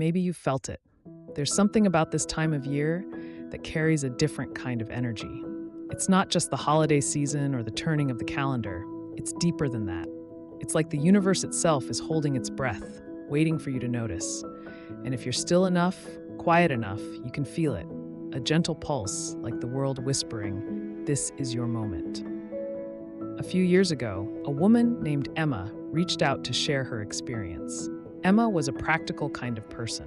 Maybe you've felt it. There's something about this time of year that carries a different kind of energy. It's not just the holiday season or the turning of the calendar, it's deeper than that. It's like the universe itself is holding its breath, waiting for you to notice. And if you're still enough, quiet enough, you can feel it. A gentle pulse, like the world whispering, "This is your moment." A few years ago, a woman named Emma reached out to share her experience. Emma was a practical kind of person,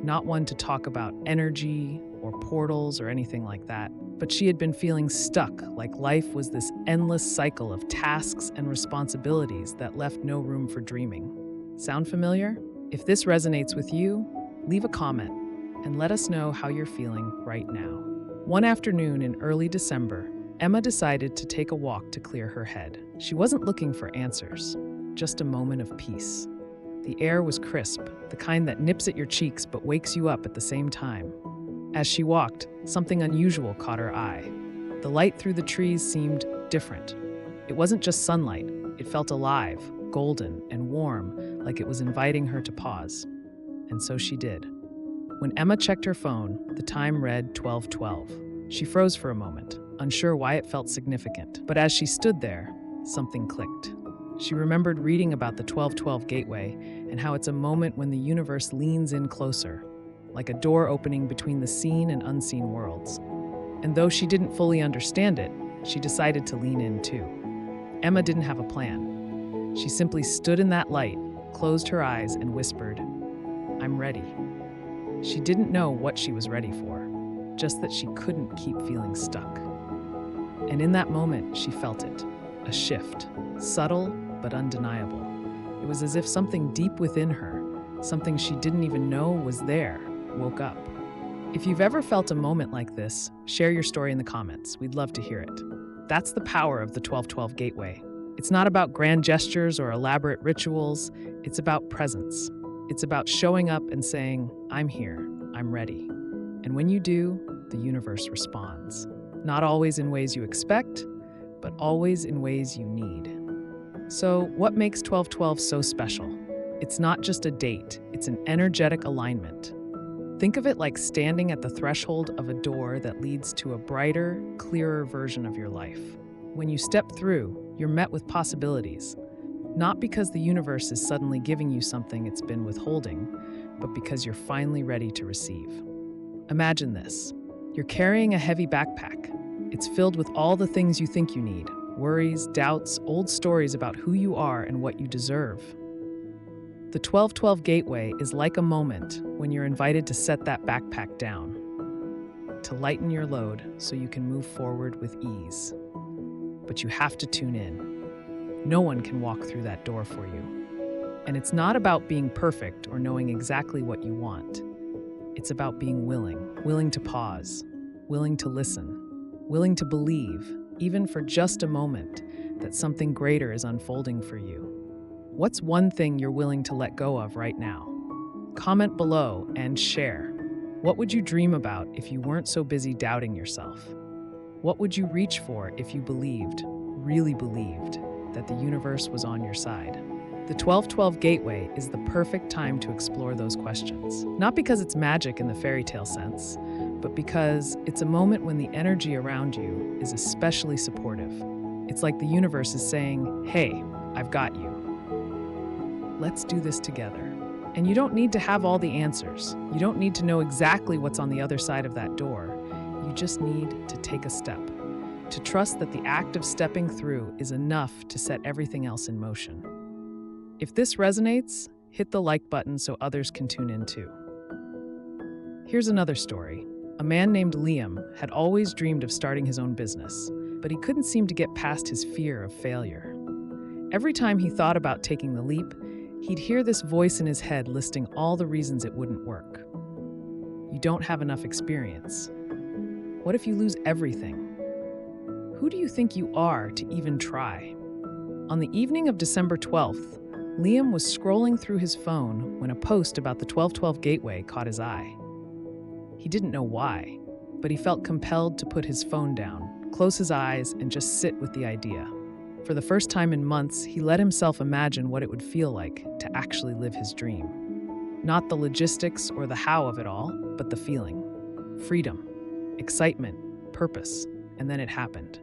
not one to talk about energy or portals or anything like that, but she had been feeling stuck, like life was this endless cycle of tasks and responsibilities that left no room for dreaming. Sound familiar? If this resonates with you, leave a comment and let us know how you're feeling right now. One afternoon in early December, Emma decided to take a walk to clear her head. She wasn't looking for answers, just a moment of peace. The air was crisp, the kind that nips at your cheeks but wakes you up at the same time. As she walked, something unusual caught her eye. The light through the trees seemed different. It wasn't just sunlight, it felt alive, golden, and warm, like it was inviting her to pause. And so she did. When Emma checked her phone, the time read 12:12. She froze for a moment, unsure why it felt significant. But as she stood there, something clicked. She remembered reading about the 1212 gateway and how it's a moment when the universe leans in closer, like a door opening between the seen and unseen worlds. And though she didn't fully understand it, she decided to lean in too. Emma didn't have a plan. She simply stood in that light, closed her eyes, and whispered, "I'm ready." She didn't know what she was ready for, just that she couldn't keep feeling stuck. And in that moment, she felt it, a shift, subtle but undeniable. It was as if something deep within her, something she didn't even know was there, woke up. If you've ever felt a moment like this, share your story in the comments. We'd love to hear it. That's the power of the 1212 Gateway. It's not about grand gestures or elaborate rituals. It's about presence. It's about showing up and saying, "I'm here, I'm ready." And when you do, the universe responds. Not always in ways you expect, but always in ways you need. So, what makes 1212 so special? It's not just a date, it's an energetic alignment. Think of it like standing at the threshold of a door that leads to a brighter, clearer version of your life. When you step through, you're met with possibilities. Not because the universe is suddenly giving you something it's been withholding, but because you're finally ready to receive. Imagine this. You're carrying a heavy backpack. It's filled with all the things you think you need: worries, doubts, old stories about who you are and what you deserve. The 1212 Gateway is like a moment when you're invited to set that backpack down, to lighten your load so you can move forward with ease. But you have to tune in. No one can walk through that door for you. And it's not about being perfect or knowing exactly what you want. It's about being willing to pause, willing to listen, willing to believe, even for just a moment, that something greater is unfolding for you. What's one thing you're willing to let go of right now? Comment below and share. What would you dream about if you weren't so busy doubting yourself? What would you reach for if you believed, really believed, that the universe was on your side? The 1212 Gateway is the perfect time to explore those questions. Not because it's magic in the fairy tale sense, but because it's a moment when the energy around you is especially supportive. It's like the universe is saying, "Hey, I've got you. Let's do this together." And you don't need to have all the answers. You don't need to know exactly what's on the other side of that door. You just need to take a step, to trust that the act of stepping through is enough to set everything else in motion. If this resonates, hit the like button so others can tune in too. Here's another story. A man named Liam had always dreamed of starting his own business, but he couldn't seem to get past his fear of failure. Every time he thought about taking the leap, he'd hear this voice in his head listing all the reasons it wouldn't work. You don't have enough experience. What if you lose everything? Who do you think you are to even try? On the evening of December 12th, Liam was scrolling through his phone when a post about the 1212 Gateway caught his eye. He didn't know why, but he felt compelled to put his phone down, close his eyes, and just sit with the idea. For the first time in months, he let himself imagine what it would feel like to actually live his dream. Not the logistics or the how of it all, but the feeling. Freedom, excitement, purpose, and then it happened.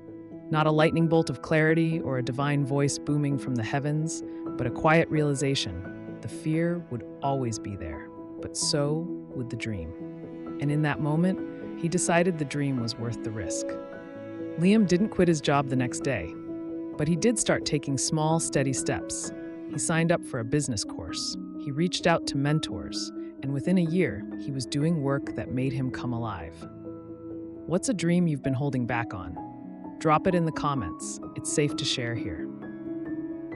Not a lightning bolt of clarity or a divine voice booming from the heavens, but a quiet realization. The fear would always be there, but so would the dream. And in that moment, he decided the dream was worth the risk. Liam didn't quit his job the next day, but he did start taking small, steady steps. He signed up for a business course. He reached out to mentors, and within a year, he was doing work that made him come alive. What's a dream you've been holding back on? Drop it in the comments. It's safe to share here.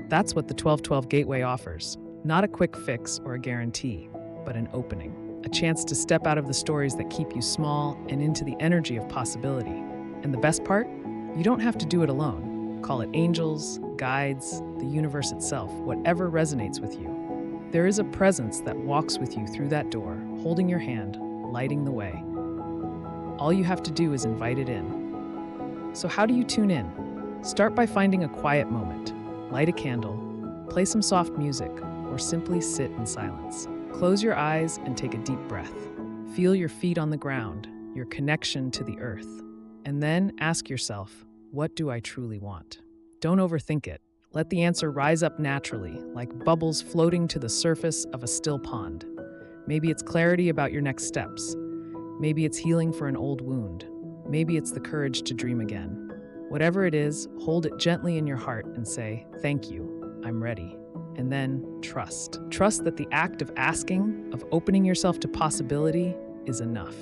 That's what the 1212 Gateway offers. Not a quick fix or a guarantee, but an opening. A chance to step out of the stories that keep you small and into the energy of possibility. And the best part? You don't have to do it alone. Call it angels, guides, the universe itself, whatever resonates with you. There is a presence that walks with you through that door, holding your hand, lighting the way. All you have to do is invite it in. So how do you tune in? Start by finding a quiet moment. Light a candle, play some soft music, or simply sit in silence. Close your eyes and take a deep breath. Feel your feet on the ground, your connection to the earth. And then ask yourself, what do I truly want? Don't overthink it. Let the answer rise up naturally, like bubbles floating to the surface of a still pond. Maybe it's clarity about your next steps. Maybe it's healing for an old wound. Maybe it's the courage to dream again. Whatever it is, hold it gently in your heart and say, "Thank you, I'm ready." And then trust. Trust that the act of asking, of opening yourself to possibility, is enough.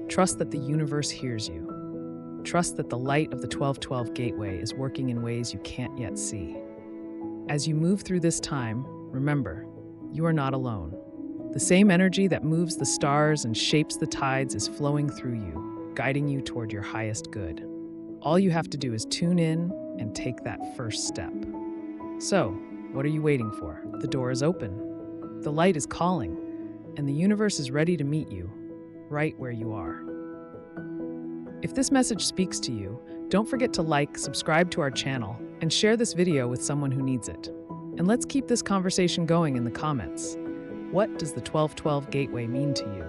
Trust that the universe hears you. Trust that the light of the 1212 Gateway is working in ways you can't yet see. As you move through this time, remember, you are not alone. The same energy that moves the stars and shapes the tides is flowing through you, guiding you toward your highest good. All you have to do is tune in and take that first step. So, what are you waiting for? The door is open. The light is calling, and the universe is ready to meet you, right where you are. If this message speaks to you, don't forget to like, subscribe to our channel, and share this video with someone who needs it. And let's keep this conversation going in the comments. What does the 1212 Gateway mean to you?